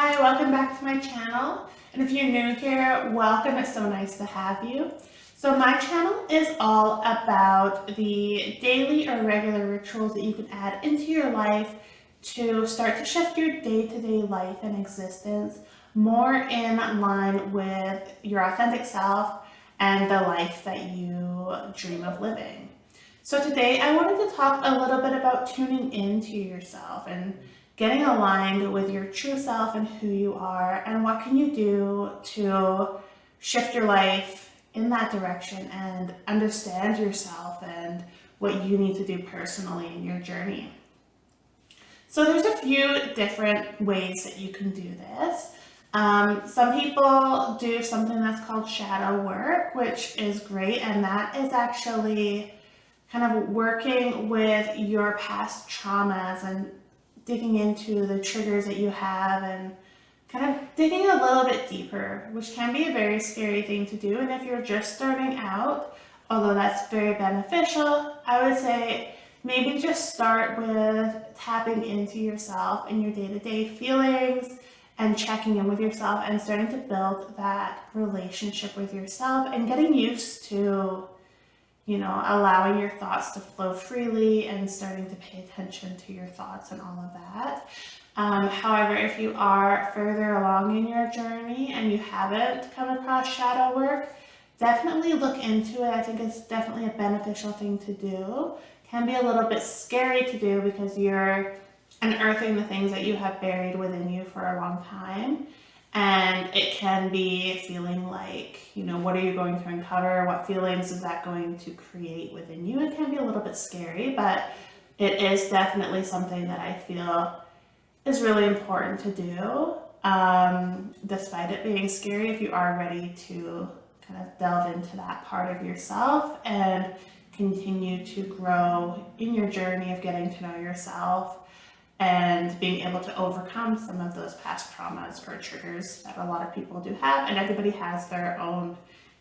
Hi, welcome back to my channel. And if you're new here, welcome. It's so nice to have you. So my channel is all about the daily or regular rituals that you can add into your life to start to shift your day-to-day life and existence more in line with your authentic self and the life that you dream of living. So today I wanted to talk a little bit about tuning into yourself and getting aligned with your true self and who you are, and what can you do to shift your life in that direction and understand yourself and what you need to do personally in your journey. So there's a few different ways that you can do this. Some people do something that's called shadow work, which is great, and that is actually kind of working with your past traumas and digging into the triggers that you have and kind of digging a little bit deeper, which can be a very scary thing to do. And if you're just starting out, although that's very beneficial, I would say maybe just start with tapping into yourself and your day-to-day feelings and checking in with yourself and starting to build that relationship with yourself and getting used to allowing your thoughts to flow freely and starting to pay attention to your thoughts and all of that. However, if you are further along in your journey and you haven't come across shadow work, definitely look into it. I think it's definitely a beneficial thing to do. It can be a little bit scary to do because you're unearthing the things that you have buried within you for a long time. And it can be feeling like, what are you going to uncover? What feelings is that going to create within you? It can be a little bit scary, but it is definitely something that I feel is really important to do. Despite it being scary, if you are ready to kind of delve into that part of yourself and continue to grow in your journey of getting to know yourself and being able to overcome some of those past traumas or triggers that a lot of people do have, and everybody has their own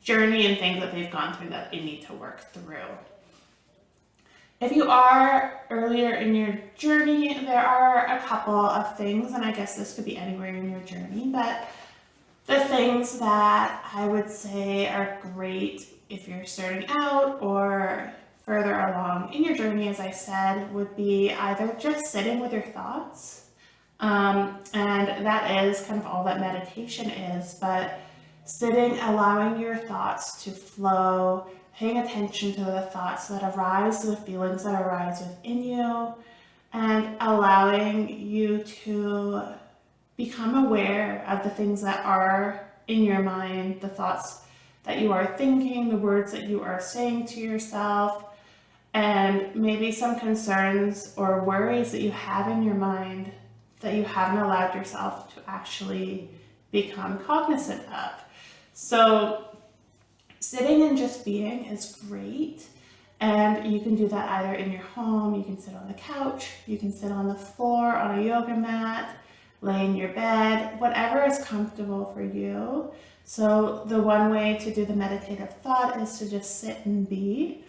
journey and things that they've gone through that they need to work through. If you are earlier in your journey, there are a couple of things, and I guess this could be anywhere in your journey, but the things that I would say are great if you're starting out or further along in your journey, as I said, would be either just sitting with your thoughts, and that is kind of all that meditation is, but sitting, allowing your thoughts to flow, paying attention to the thoughts that arise, the feelings that arise within you, and allowing you to become aware of the things that are in your mind, the thoughts that you are thinking, the words that you are saying to yourself, and maybe some concerns or worries that you have in your mind that you haven't allowed yourself to actually become cognizant of. So sitting and just being is great. And you can do that either in your home, you can sit on the couch, you can sit on the floor, on a yoga mat, lay in your bed, whatever is comfortable for you. So the one way to do the meditative thought is to just sit and be.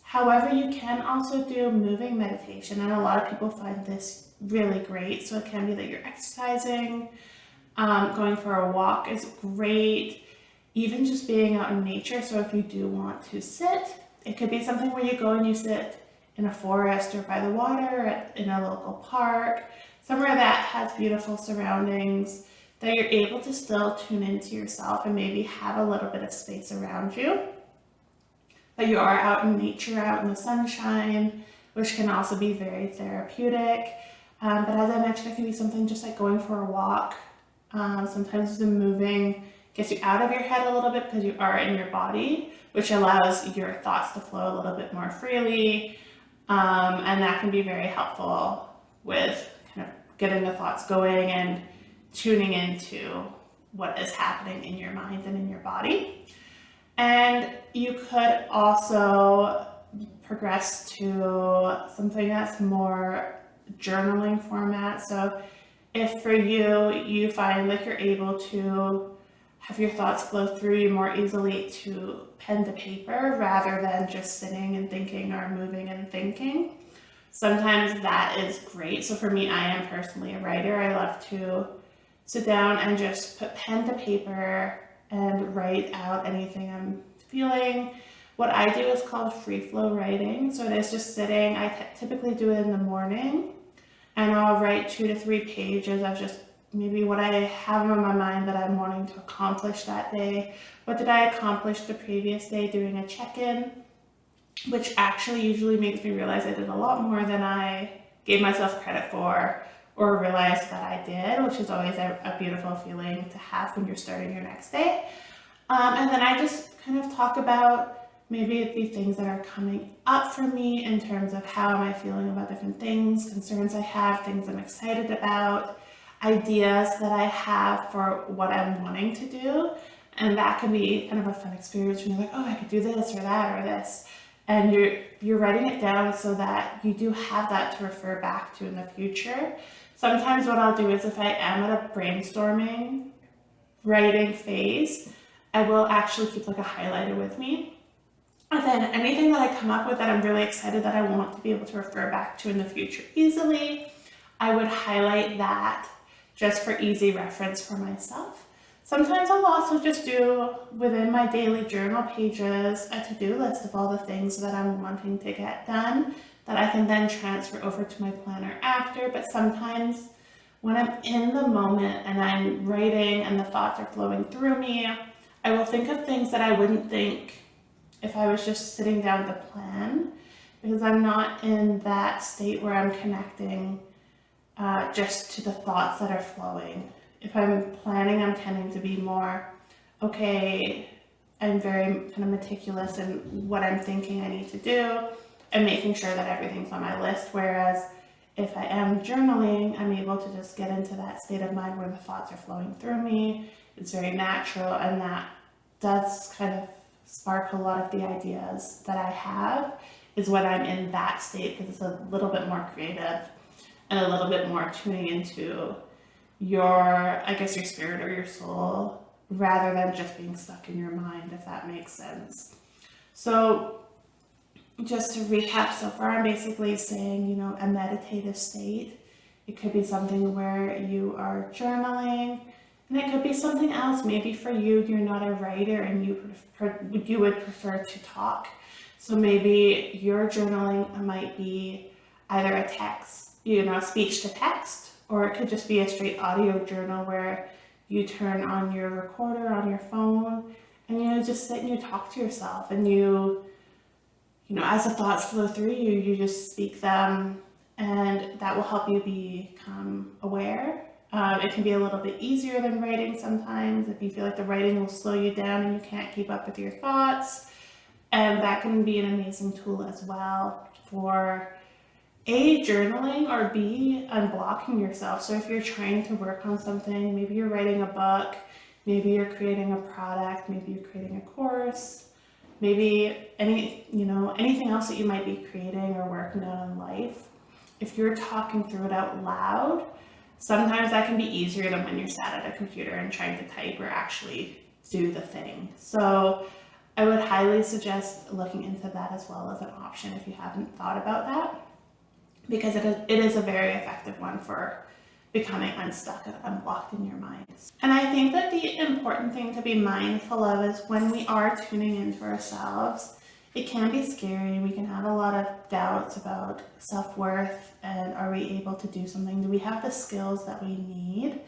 However, you can also do moving meditation, and a lot of people find this really great. So it can be that you're exercising, going for a walk is great, even just being out in nature. So if you do want to sit, it could be something where you go and you sit in a forest or by the water, in a local park, somewhere that has beautiful surroundings, that you're able to still tune into yourself and maybe have a little bit of space around you. That you are out in nature, out in the sunshine, which can also be very therapeutic. But as I mentioned, it can be something just like going for a walk. Sometimes the moving gets you out of your head a little bit because you are in your body, which allows your thoughts to flow a little bit more freely. And that can be very helpful with kind of getting the thoughts going and tuning into what is happening in your mind and in your body. And you could also progress to something that's more journaling format. So if for you find like you're able to have your thoughts flow through you more easily to pen to paper rather than just sitting and thinking or moving and thinking, sometimes that is great. So for me, I am personally a writer. I love to sit down and just put pen to paper and write out anything I'm feeling. What I do is called free flow writing. So it is just sitting, I typically do it in the morning, and I'll write 2 to 3 pages of just maybe what I have on my mind that I'm wanting to accomplish that day. What did I accomplish the previous day, doing a check-in, which actually usually makes me realize I did a lot more than I gave myself credit for or realized that I did, which is always a beautiful feeling to have when you're starting your next day. And then I just kind of talk about maybe the things that are coming up for me in terms of how am I feeling about different things, concerns I have, things I'm excited about, ideas that I have for what I'm wanting to do. And that can be kind of a fun experience when you're like, oh, I could do this or that or this. And you're writing it down so that you do have that to refer back to in the future. Sometimes what I'll do is if I am at a brainstorming writing phase, I will actually keep like a highlighter with me. And then anything that I come up with that I'm really excited that I want to be able to refer back to in the future easily, I would highlight that just for easy reference for myself. Sometimes I'll also just do within my daily journal pages a to-do list of all the things that I'm wanting to get done that I can then transfer over to my planner after. But sometimes when I'm in the moment and I'm writing and the thoughts are flowing through me, I will think of things that I wouldn't think if I was just sitting down to plan, because I'm not in that state where I'm connecting just to the thoughts that are flowing. If I'm planning, I'm tending to be more, okay, I'm very kind of meticulous in what I'm thinking I need to do and making sure that everything's on my list. Whereas if I am journaling, I'm able to just get into that state of mind where the thoughts are flowing through me. It's very natural, and that does kind of spark a lot of the ideas that I have is when I'm in that state, because it's a little bit more creative and a little bit more tuning into your spirit or your soul, rather than just being stuck in your mind, if that makes sense. So just to recap so far, I'm basically saying, a meditative state. It could be something where you are journaling, and it could be something else. Maybe for you, you're not a writer and you would prefer to talk. So maybe your journaling might be either a text, speech to text, or it could just be a straight audio journal where you turn on your recorder on your phone and you just sit and you talk to yourself, and as the thoughts flow through you, you just speak them, and that will help you become aware. It can be a little bit easier than writing sometimes if you feel like the writing will slow you down and you can't keep up with your thoughts. And that can be an amazing tool as well for A, journaling, or B, unblocking yourself. So if you're trying to work on something, maybe you're writing a book, maybe you're creating a product, maybe you're creating a course, maybe anything else that you might be creating or working on in life. If you're talking through it out loud, sometimes that can be easier than when you're sat at a computer and trying to type or actually do the thing. So I would highly suggest looking into that as well as an option if you haven't thought about that, because it is a very effective one for becoming unstuck and unblocked in your mind. And I think that the important thing to be mindful of is when we are tuning into ourselves, it can be scary. We can have a lot of doubts about self-worth, and are we able to do something? Do we have the skills that we need?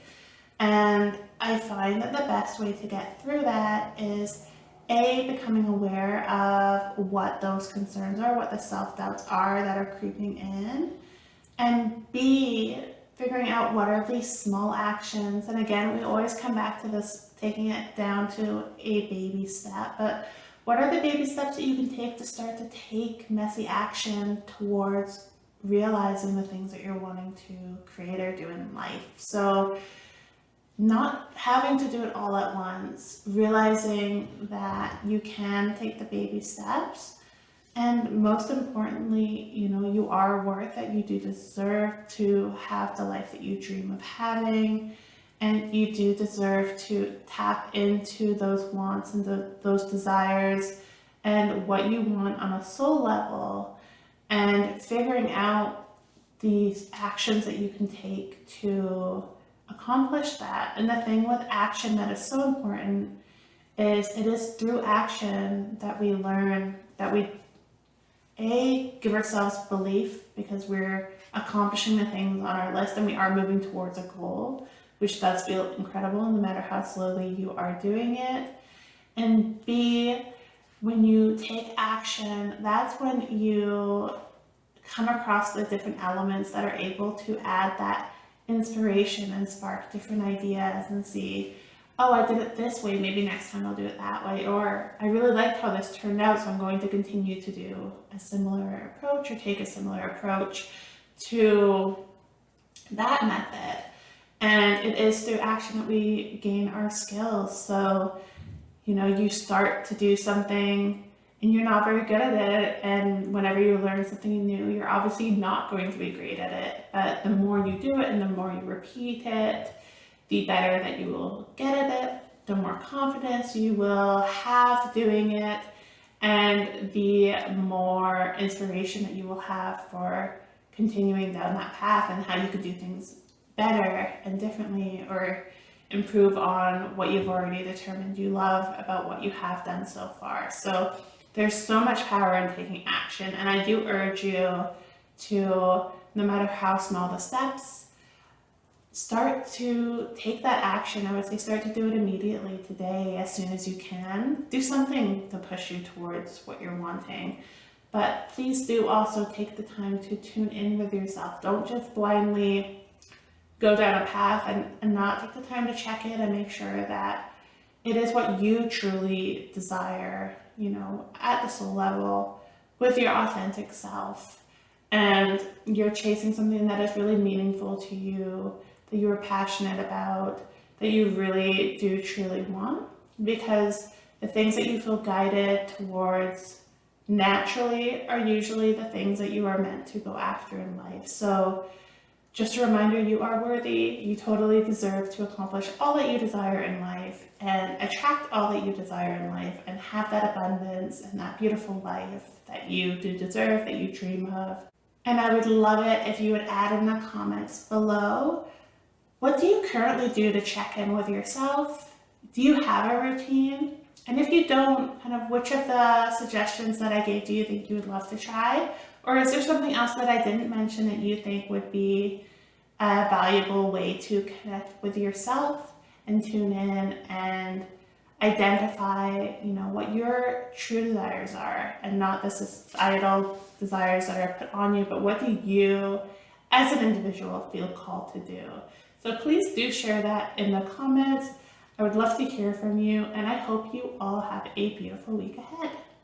And I find that the best way to get through that is A, becoming aware of what those concerns are, what the self-doubts are that are creeping in, and B, figuring out what are these small actions. And again, we always come back to this, taking it down to a baby step, but what are the baby steps that you can take to start to take messy action towards realizing the things that you're wanting to create or do in life? So not having to do it all at once, realizing that you can take the baby steps, and most importantly, you are worth it. You do deserve to have the life that you dream of having, and you do deserve to tap into those wants and those desires and what you want on a soul level, and figuring out these actions that you can take to accomplish that. And the thing with action that is so important is it is through action that we learn, that we give ourselves belief because we're accomplishing the things on our list and we are moving towards a goal, which does feel incredible no matter how slowly you are doing it. And B, when you take action, that's when you come across the different elements that are able to add that inspiration and spark different ideas and see, oh, I did it this way, maybe next time I'll do it that way, or I really liked how this turned out, so I'm going to continue to do a similar approach or take a similar approach to that method. And it is through action that we gain our skills. So, you start to do something and you're not very good at it, and whenever you learn something new, you're obviously not going to be great at it. But the more you do it and the more you repeat it, the better that you will get at it, the more confidence you will have doing it, and the more inspiration that you will have for continuing down that path and how you could do things better and differently, or improve on what you've already determined you love about what you have done so far. So there's so much power in taking action, and I do urge you to, no matter how small the steps, start to take that action. I would say start to do it immediately today, as soon as you can. Do something to push you towards what you're wanting. But please do also take the time to tune in with yourself. Don't just blindly go down a path and not take the time to check it and make sure that it is what you truly desire, at the soul level, with your authentic self. And you're chasing something that is really meaningful to you, that you are passionate about, that you really do truly want. Because the things that you feel guided towards naturally are usually the things that you are meant to go after in life. So just a reminder, you are worthy. You totally deserve to accomplish all that you desire in life and attract all that you desire in life and have that abundance and that beautiful life that you do deserve, that you dream of. And I would love it if you would add in the comments below, what do you currently do to check in with yourself? Do you have a routine? And if you don't, kind of which of the suggestions that I gave do you think you would love to try? Or is there something else that I didn't mention that you think would be a valuable way to connect with yourself and tune in and identify, what your true desires are, and not the societal desires that are put on you, but what do you as an individual feel called to do? So please do share that in the comments. I would love to hear from you, and I hope you all have a beautiful week ahead.